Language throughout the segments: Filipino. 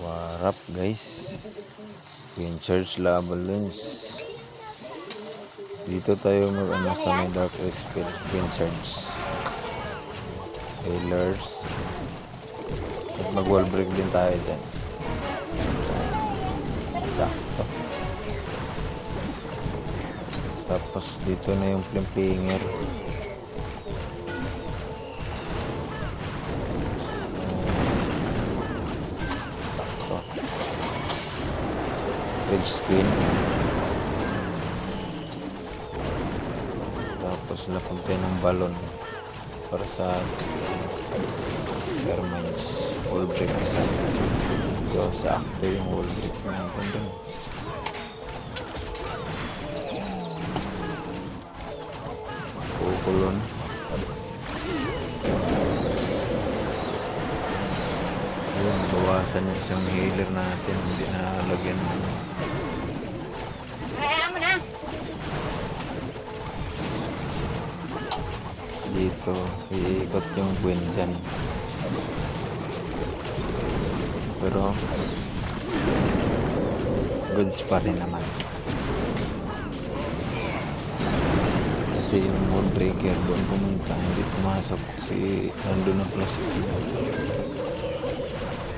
What up guys? Queen Church Balloons. Dito tayo sa may Dark Spell Queen Church Hailers. At mag wall break din tayo dyan. Sakto. Tapos dito na yung flimpinger. Sakto. Bridge screen. Tapos lapag tayo ng balon para sa Fairminds wall break isa. Yo, sakto yung wall break natin dun. Kukulon. Ayun, bawasan yung isang healer natin. Hindi na lagyan ng dito, iikot yung Gwen dyan. Pero goods pa rin naman. Kasi yung wall breaker doon pumunta, hindi pumasok. Kasi nandun na plus.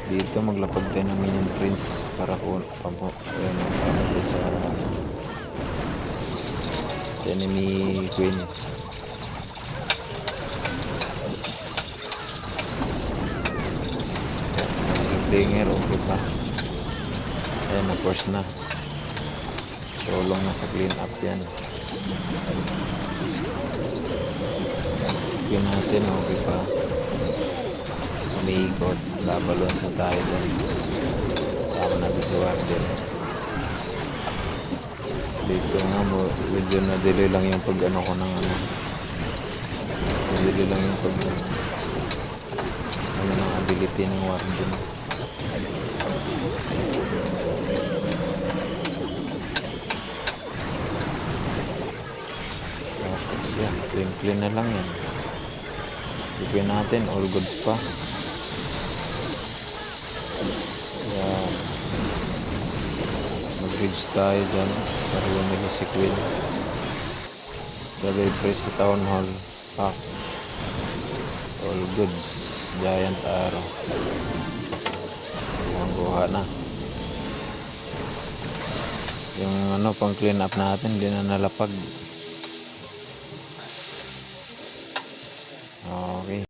Dito maglapag tayo ng minion prince para po pamatay sa enemy queen. Flimpinger, okay pa. Ayan, na-force na. Tulong na sa clean up yan. Sige natin, okay pa. Umiikot. Labalos na tayo dyan. Sama natin si Warden. Dito nga mo, medyo na-delay lang yung pag-ano ko ng ano. Na-delay lang yung ano ng ability ng Warden. Tapos yan, clean na lang yan. Sipin natin, all goods pa. Kaya mag-bridge tayo dyan para lumili si Queen. Sabi press sa town hall. All goods, giant arrow. Kuha na. Yung pang clean up natin, hindi na nalapag.